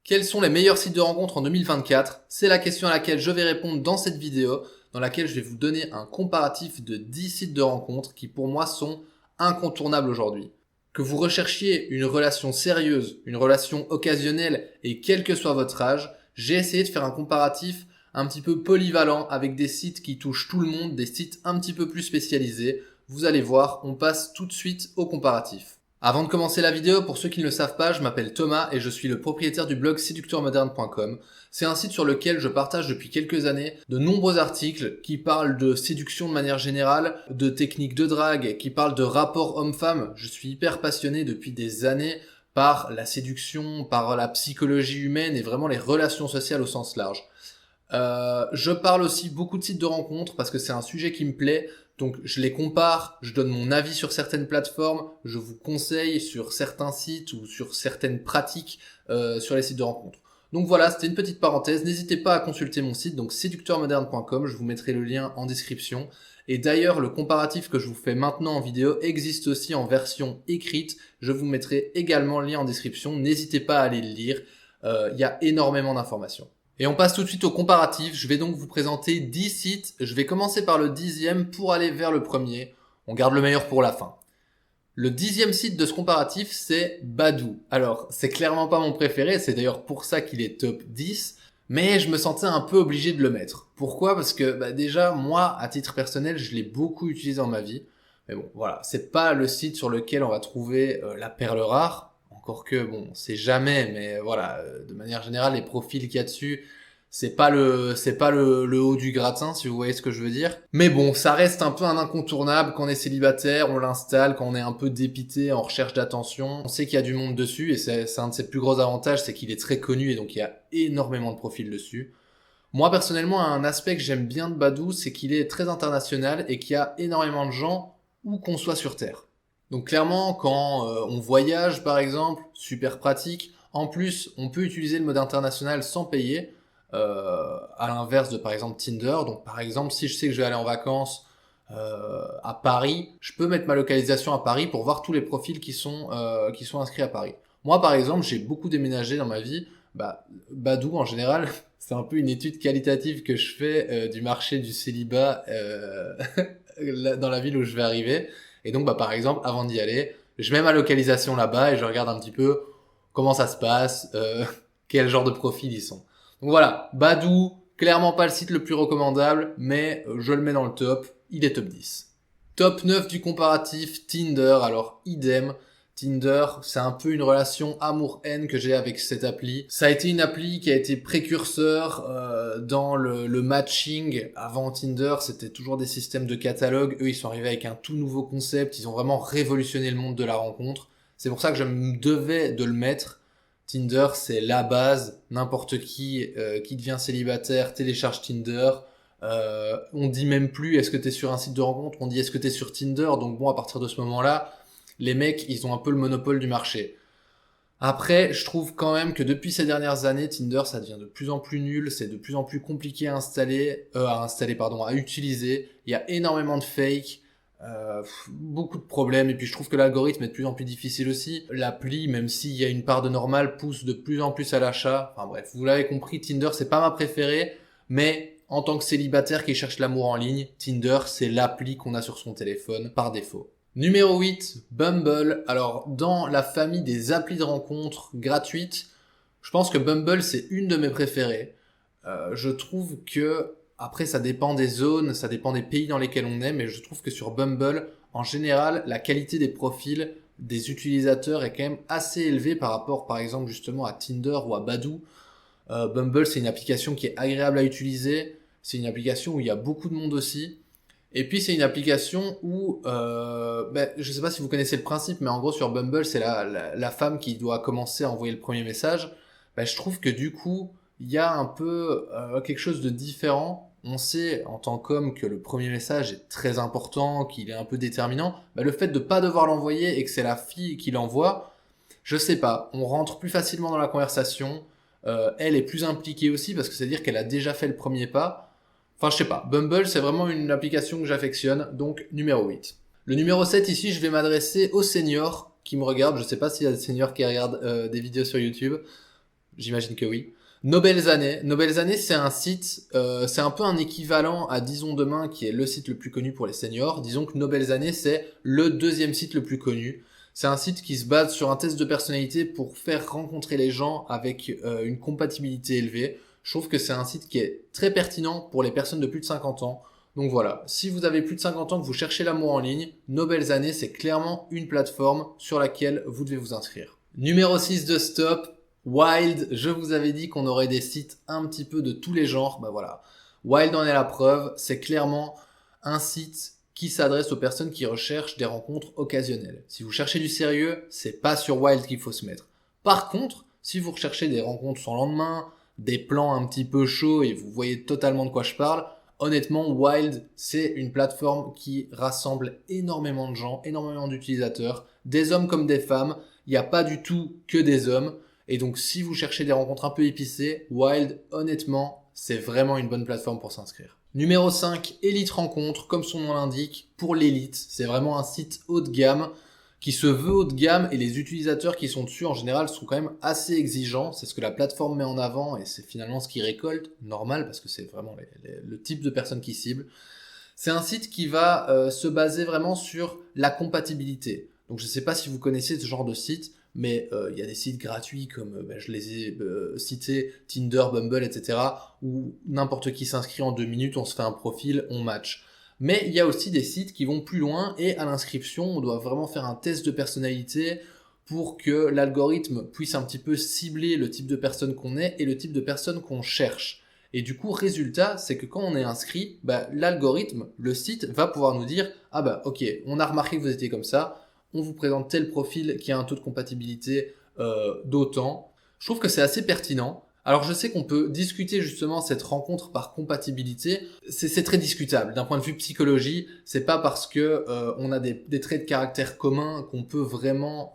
Quels sont les meilleurs sites de rencontres en 2024? C'est la question à laquelle je vais répondre dans cette vidéo, dans laquelle je vais vous donner un comparatif de 10 sites de rencontres qui pour moi sont incontournables aujourd'hui. Que vous recherchiez une relation sérieuse, une relation occasionnelle et quel que soit votre âge, j'ai essayé de faire un comparatif un petit peu polyvalent avec des sites qui touchent tout le monde, des sites un petit peu plus spécialisés. Vous allez voir, on passe tout de suite au comparatif. Avant de commencer la vidéo, pour ceux qui ne le savent pas, je m'appelle Thomas et je suis le propriétaire du blog séducteurmoderne.com. C'est un site sur lequel je partage depuis quelques années de nombreux articles qui parlent de séduction de manière générale, de techniques de drague, qui parlent de rapports homme-femme. Je suis hyper passionné depuis des années par la séduction, par la psychologie humaine et vraiment les relations sociales au sens large. Je parle aussi beaucoup de sites de rencontres parce que c'est un sujet qui me plaît. Donc je les compare, je donne mon avis sur certaines plateformes, je vous conseille sur certains sites ou sur certaines pratiques sur les sites de rencontres. Donc voilà, c'était une petite parenthèse. N'hésitez pas à consulter mon site, donc séducteurmoderne.com, je vous mettrai le lien en description. Et d'ailleurs, le comparatif que je vous fais maintenant en vidéo existe aussi en version écrite. Je vous mettrai également le lien en description. N'hésitez pas à aller le lire, il y a énormément d'informations. Et on passe tout de suite au comparatif. Je vais donc vous présenter 10 sites. Je vais commencer par le 10e pour aller vers le premier. On garde le meilleur pour la fin. Le 10e site de ce comparatif, c'est Badoo. Alors, c'est clairement pas mon préféré. C'est d'ailleurs pour ça qu'il est top 10. Mais je me sentais un peu obligé de le mettre. Pourquoi? Parce que déjà, moi, à titre personnel, je l'ai beaucoup utilisé dans ma vie. Mais bon, voilà. C'est pas le site sur lequel on va trouver la perle rare. Encore que, bon, c'est jamais, mais voilà, de manière générale, les profils qu'il y a dessus, c'est pas le haut du gratin, si vous voyez ce que je veux dire. Mais bon, ça reste un peu un incontournable quand on est célibataire, on l'installe, quand on est un peu dépité, en recherche d'attention. On sait qu'il y a du monde dessus, et c'est un de ses plus gros avantages, c'est qu'il est très connu, et donc il y a énormément de profils dessus. Moi, personnellement, un aspect que j'aime bien de Badoo, c'est qu'il est très international, et qu'il y a énormément de gens où qu'on soit sur Terre. Donc clairement, quand on voyage par exemple, super pratique. En plus, on peut utiliser le mode international sans payer, à l'inverse de par exemple Tinder. Donc par exemple, si je sais que je vais aller en vacances à Paris, je peux mettre ma localisation à Paris pour voir tous les profils qui sont inscrits à Paris. Moi par exemple, j'ai beaucoup déménagé dans ma vie. Badoo en général, c'est un peu une étude qualitative que je fais du marché du célibat dans la ville où je vais arriver. Et donc, par exemple, avant d'y aller, je mets ma localisation là-bas et je regarde un petit peu comment ça se passe, quel genre de profil ils sont. Donc voilà, Badoo, clairement pas le site le plus recommandable, mais je le mets dans le top, il est top 10. Top 9 du comparatif, Tinder, alors idem. Tinder, c'est un peu une relation amour-haine que j'ai avec cette appli. Ça a été une appli qui a été précurseur dans le matching. Avant Tinder, c'était toujours des systèmes de catalogue. Eux, ils sont arrivés avec un tout nouveau concept. Ils ont vraiment révolutionné le monde de la rencontre. C'est pour ça que je me devais de le mettre. Tinder, c'est la base. N'importe qui devient célibataire télécharge Tinder. On dit même plus est-ce que t'es sur un site de rencontre, on dit est-ce que t'es sur Tinder. Donc bon, à partir de ce moment-là, les mecs, ils ont un peu le monopole du marché. Après, je trouve quand même que depuis ces dernières années, Tinder, ça devient de plus en plus nul, c'est de plus en plus compliqué à à utiliser. Il y a énormément de fake, beaucoup de problèmes, et puis je trouve que l'algorithme est de plus en plus difficile aussi. L'appli, même s'il y a une part de normal, pousse de plus en plus à l'achat. Enfin bref, vous l'avez compris, Tinder, c'est pas ma préférée, mais en tant que célibataire qui cherche l'amour en ligne, Tinder, c'est l'appli qu'on a sur son téléphone par défaut. Numéro 8, Bumble. Alors, dans la famille des applis de rencontres gratuites, je pense que Bumble, c'est une de mes préférées. Je trouve que, après, ça dépend des zones, ça dépend des pays dans lesquels on est, mais je trouve que sur Bumble, en général, la qualité des profils des utilisateurs est quand même assez élevée par rapport, par exemple, justement à Tinder ou à Badoo. Bumble, c'est une application qui est agréable à utiliser. C'est une application où il y a beaucoup de monde aussi. Et puis c'est une application où, je sais pas si vous connaissez le principe, mais en gros sur Bumble, c'est la femme qui doit commencer à envoyer le premier message. Je trouve que du coup, il y a un peu quelque chose de différent. On sait en tant qu'homme que le premier message est très important, qu'il est un peu déterminant. Le fait de pas devoir l'envoyer et que c'est la fille qui l'envoie, je sais pas, on rentre plus facilement dans la conversation. Elle est plus impliquée aussi parce que c'est-à-dire qu'elle a déjà fait le premier pas. Enfin, je sais pas. Bumble, c'est vraiment une application que j'affectionne, donc numéro 8. Le numéro 7, ici, je vais m'adresser aux seniors qui me regardent. Je sais pas s'il y a des seniors qui regardent des vidéos sur YouTube. J'imagine que oui. Nos belles années. Nos belles années, c'est un site, c'est un peu un équivalent à Disons Demain, qui est le site le plus connu pour les seniors. Disons que Nos belles années, c'est le deuxième site le plus connu. C'est un site qui se base sur un test de personnalité pour faire rencontrer les gens avec une compatibilité élevée. Je trouve que c'est un site qui est très pertinent pour les personnes de plus de 50 ans. Donc voilà, si vous avez plus de 50 ans, que vous cherchez l'amour en ligne, Nos belles années, c'est clairement une plateforme sur laquelle vous devez vous inscrire. Numéro 6 de Stop, Wild. Je vous avais dit qu'on aurait des sites un petit peu de tous les genres. Bah voilà, Wild en est la preuve. C'est clairement un site qui s'adresse aux personnes qui recherchent des rencontres occasionnelles. Si vous cherchez du sérieux, c'est pas sur Wild qu'il faut se mettre. Par contre, si vous recherchez des rencontres sans lendemain, des plans un petit peu chauds et vous voyez totalement de quoi je parle, honnêtement, Wild, c'est une plateforme qui rassemble énormément de gens, énormément d'utilisateurs, des hommes comme des femmes. Il n'y a pas du tout que des hommes. Et donc, si vous cherchez des rencontres un peu épicées, Wild, honnêtement, c'est vraiment une bonne plateforme pour s'inscrire. Numéro 5, Elite Rencontre, comme son nom l'indique, pour l'élite. C'est vraiment un site haut de gamme qui se veut haut de gamme et les utilisateurs qui sont dessus en général sont quand même assez exigeants. C'est ce que la plateforme met en avant et c'est finalement ce qu'ils récoltent, normal parce que c'est vraiment le type de personnes qui ciblent. C'est un site qui va se baser vraiment sur la compatibilité. Donc je ne sais pas si vous connaissez ce genre de site, mais il y a des sites gratuits comme je les ai cités, Tinder, Bumble, etc. où n'importe qui s'inscrit en 2 minutes, on se fait un profil, on match. Mais il y a aussi des sites qui vont plus loin et à l'inscription, on doit vraiment faire un test de personnalité pour que l'algorithme puisse un petit peu cibler le type de personne qu'on est et le type de personne qu'on cherche. Et du coup, résultat, c'est que quand on est inscrit, l'algorithme, le site, va pouvoir nous dire « Ah bah ok, on a remarqué que vous étiez comme ça, on vous présente tel profil qui a un taux de compatibilité d'autant. » Je trouve que c'est assez pertinent. Alors je sais qu'on peut discuter justement cette rencontre par compatibilité, c'est très discutable. D'un point de vue psychologie, c'est pas parce que on a des traits de caractère communs qu'on peut vraiment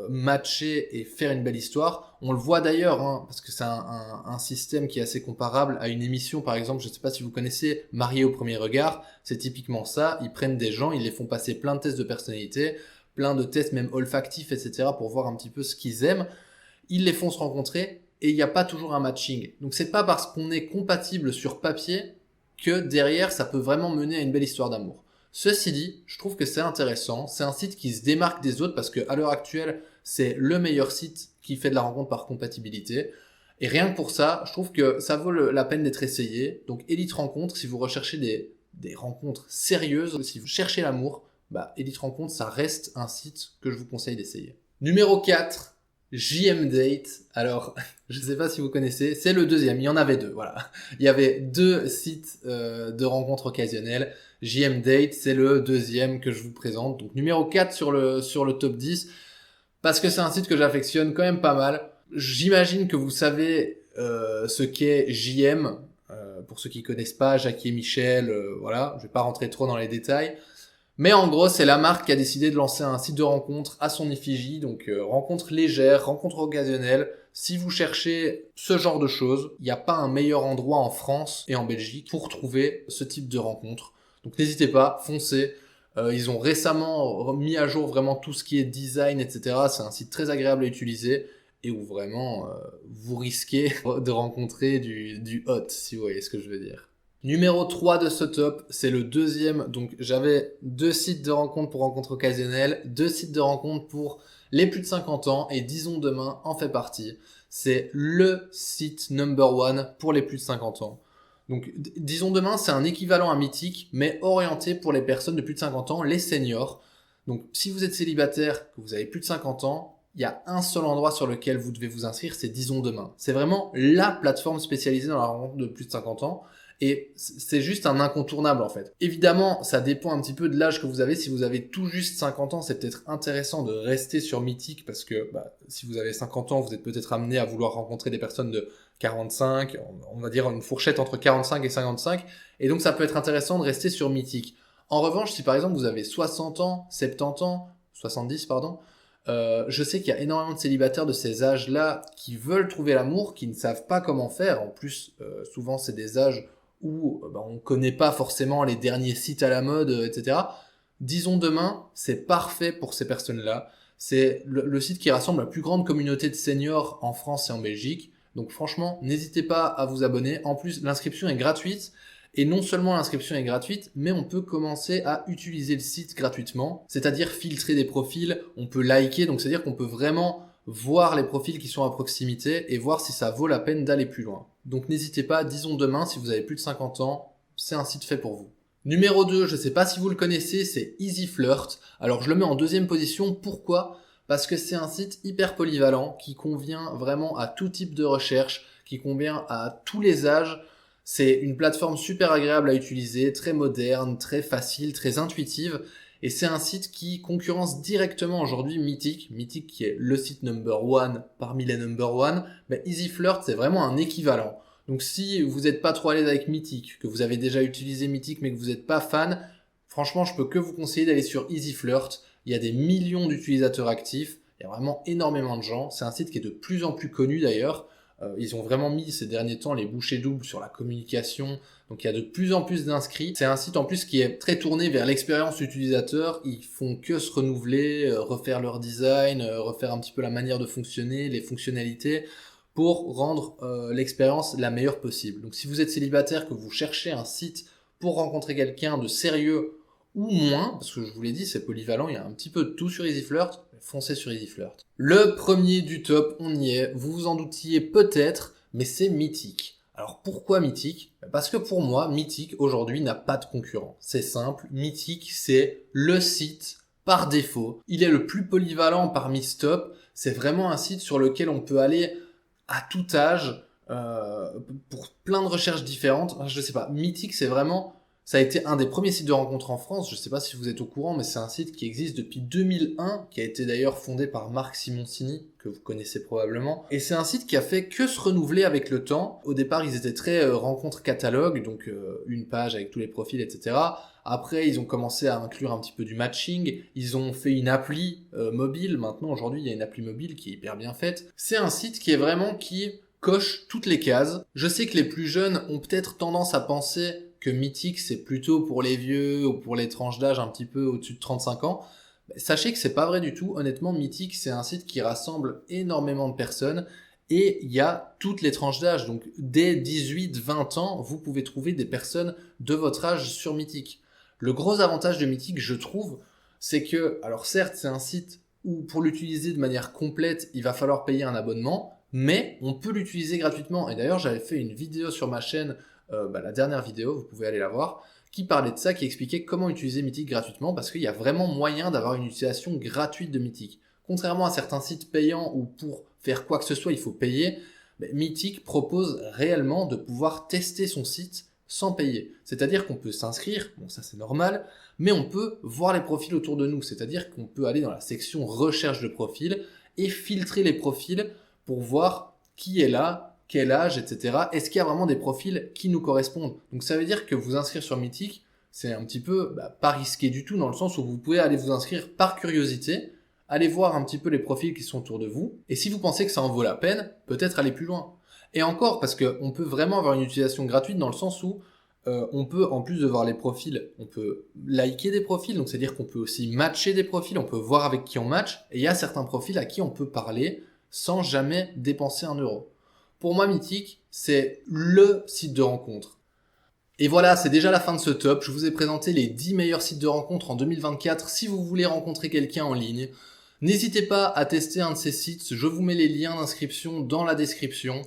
matcher et faire une belle histoire. On le voit d'ailleurs, hein, parce que c'est un système qui est assez comparable à une émission, par exemple, je sais pas si vous connaissez Marié au premier regard, c'est typiquement ça, ils prennent des gens, ils les font passer plein de tests de personnalité, plein de tests même olfactifs, etc. pour voir un petit peu ce qu'ils aiment. Ils les font se rencontrer et il n'y a pas toujours un matching. Donc c'est pas parce qu'on est compatible sur papier que derrière ça peut vraiment mener à une belle histoire d'amour. Ceci dit, je trouve que c'est intéressant, c'est un site qui se démarque des autres parce que à l'heure actuelle, c'est le meilleur site qui fait de la rencontre par compatibilité. Et rien que pour ça, je trouve que ça vaut la peine d'être essayé. Donc Elite Rencontre, si vous recherchez des rencontres sérieuses, si vous cherchez l'amour, Elite Rencontre, ça reste un site que je vous conseille d'essayer. Numéro 4, JM Date. Alors, je ne sais pas si vous connaissez, c'est le deuxième, il y en avait deux, voilà. Il y avait 2 sites de rencontres occasionnelles. JM Date, c'est le deuxième que je vous présente. Donc numéro 4 sur le top 10, parce que c'est un site que j'affectionne quand même pas mal. J'imagine que vous savez ce qu'est JM. Pour ceux qui connaissent pas, Jackie et Michel, voilà, je vais pas rentrer trop dans les détails. Mais en gros, c'est la marque qui a décidé de lancer un site de rencontre à son effigie, donc rencontre légère, rencontre occasionnelle. Si vous cherchez ce genre de choses, il n'y a pas un meilleur endroit en France et en Belgique pour trouver ce type de rencontre. Donc n'hésitez pas, foncez. Ils ont récemment mis à jour vraiment tout ce qui est design, etc. C'est un site très agréable à utiliser et où vraiment vous risquez de rencontrer du hot, si vous voyez ce que je veux dire. Numéro 3 de ce top, c'est le deuxième. Donc j'avais 2 sites de rencontres pour rencontres occasionnelles, 2 sites de rencontres pour les plus de 50 ans et Disons Demain en fait partie. C'est le site number 1 pour les plus de 50 ans. Donc Disons Demain, c'est un équivalent à Mythique, mais orienté pour les personnes de plus de 50 ans, les seniors. Donc si vous êtes célibataire, que vous avez plus de 50 ans, il y a un seul endroit sur lequel vous devez vous inscrire, c'est Disons Demain. C'est vraiment la plateforme spécialisée dans la rencontre de plus de 50 ans. Et c'est juste un incontournable en fait. Évidemment, ça dépend un petit peu de l'âge que vous avez. Si vous avez tout juste 50 ans, c'est peut-être intéressant de rester sur Mythique parce que si vous avez 50 ans, vous êtes peut-être amené à vouloir rencontrer des personnes de 45, on va dire une fourchette entre 45 et 55. Et donc ça peut être intéressant de rester sur Mythique. En revanche, si par exemple vous avez 60 ans, 70 ans, 70 pardon, je sais qu'il y a énormément de célibataires de ces âges-là qui veulent trouver l'amour, qui ne savent pas comment faire. En plus, souvent c'est des âges où on connaît pas forcément les derniers sites à la mode, etc. Disons Demain, c'est parfait pour ces personnes-là. C'est le site qui rassemble la plus grande communauté de seniors en France et en Belgique. Donc franchement, n'hésitez pas à vous abonner. En plus, l'inscription est gratuite. Et non seulement l'inscription est gratuite, mais on peut commencer à utiliser le site gratuitement, c'est-à-dire filtrer des profils, on peut liker, donc c'est-à-dire qu'on peut vraiment voir les profils qui sont à proximité et voir si ça vaut la peine d'aller plus loin. Donc n'hésitez pas, disons demain, si vous avez plus de 50 ans, c'est un site fait pour vous. Numéro 2, je ne sais pas si vous le connaissez, c'est EasyFlirt. Alors je le mets en deuxième position, pourquoi ? Parce que c'est un site hyper polyvalent qui convient vraiment à tout type de recherche, qui convient à tous les âges. C'est une plateforme super agréable à utiliser, très moderne, très facile, très intuitive. Et c'est un site qui concurrence directement aujourd'hui Mythic. Mythic qui est le site number one parmi les number one. Mais EasyFlirt, c'est vraiment un équivalent. Donc si vous n'êtes pas trop à l'aise avec Mythic, que vous avez déjà utilisé Mythic mais que vous n'êtes pas fan, franchement, je peux que vous conseiller d'aller sur EasyFlirt. Il y a des millions d'utilisateurs actifs. Il y a vraiment énormément de gens. C'est un site qui est de plus en plus connu d'ailleurs. Ils ont vraiment mis ces derniers temps les bouchées doubles sur la communication, donc il y a de plus en plus d'inscrits. C'est un site en plus qui est très tourné vers l'expérience utilisateur, ils font que se renouveler, refaire leur design, refaire un petit peu la manière de fonctionner, les fonctionnalités, pour rendre l'expérience la meilleure possible. Donc si vous êtes célibataire, que vous cherchez un site pour rencontrer quelqu'un de sérieux ou moins, parce que je vous l'ai dit, c'est polyvalent, il y a un petit peu de tout sur EasyFlirt, foncez sur EasyFlirt. Le premier du top, on y est, vous vous en doutiez peut-être, mais c'est Mythic. Alors pourquoi Mythic ? Parce que pour moi, Mythic aujourd'hui n'a pas de concurrent. C'est simple, Mythic c'est le site par défaut. Il est le plus polyvalent parmi ce top, c'est vraiment un site sur lequel on peut aller à tout âge, pour plein de recherches différentes. Enfin, je sais pas, Mythic c'est vraiment... Ça a été un des premiers sites de rencontres en France, je ne sais pas si vous êtes au courant, mais c'est un site qui existe depuis 2001, qui a été d'ailleurs fondé par Marc Simoncini, que vous connaissez probablement. Et c'est un site qui a fait que se renouveler avec le temps. Au départ, ils étaient très rencontres catalogue, donc une page avec tous les profils, etc. Après, ils ont commencé à inclure un petit peu du matching. Ils ont fait une appli mobile. Maintenant, aujourd'hui, il y a une appli mobile qui est hyper bien faite. C'est un site qui est vraiment qui coche toutes les cases. Je sais que les plus jeunes ont peut-être tendance à penser que Mythic c'est plutôt pour les vieux ou pour les tranches d'âge un petit peu au-dessus de 35 ans. Sachez que c'est pas vrai du tout. Honnêtement, Mythic c'est un site qui rassemble énormément de personnes et il y a toutes les tranches d'âge. Donc dès 18-20 ans, vous pouvez trouver des personnes de votre âge sur Mythic. Le gros avantage de Mythic, je trouve, c'est que, alors certes c'est un site où pour l'utiliser de manière complète, il va falloir payer un abonnement, mais on peut l'utiliser gratuitement. Et d'ailleurs, j'avais fait une vidéo sur ma chaîne, la dernière vidéo, vous pouvez aller la voir, qui parlait de ça, qui expliquait comment utiliser Mythic gratuitement, parce qu'il y a vraiment moyen d'avoir une utilisation gratuite de Mythic. Contrairement à certains sites payants où pour faire quoi que ce soit, il faut payer, Mythic propose réellement de pouvoir tester son site sans payer. C'est-à-dire qu'on peut s'inscrire, bon ça c'est normal, mais on peut voir les profils autour de nous, c'est-à-dire qu'on peut aller dans la section recherche de profils et filtrer les profils pour voir qui est là, quel âge, etc. Est-ce qu'il y a vraiment des profils qui nous correspondent ? Donc ça veut dire que vous inscrire sur Mythic, c'est un petit peu pas risqué du tout, dans le sens où vous pouvez aller vous inscrire par curiosité, aller voir un petit peu les profils qui sont autour de vous, et si vous pensez que ça en vaut la peine, peut-être aller plus loin. Et encore, parce qu'on peut vraiment avoir une utilisation gratuite dans le sens où on peut, en plus de voir les profils, on peut liker des profils, donc c'est-à-dire qu'on peut aussi matcher des profils, on peut voir avec qui on match, et il y a certains profils à qui on peut parler sans jamais dépenser un euro. Pour moi, Mythic, c'est le site de rencontre. Et voilà, c'est déjà la fin de ce top. Je vous ai présenté les 10 meilleurs sites de rencontre en 2024 si vous voulez rencontrer quelqu'un en ligne. N'hésitez pas à tester un de ces sites, je vous mets les liens d'inscription dans la description.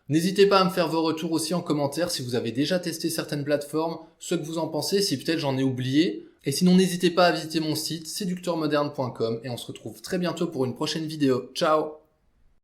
N'hésitez pas à me faire vos retours aussi en commentaire si vous avez déjà testé certaines plateformes, ce que vous en pensez, si peut-être j'en ai oublié. Et sinon, n'hésitez pas à visiter mon site séducteurmoderne.com et on se retrouve très bientôt pour une prochaine vidéo. Ciao!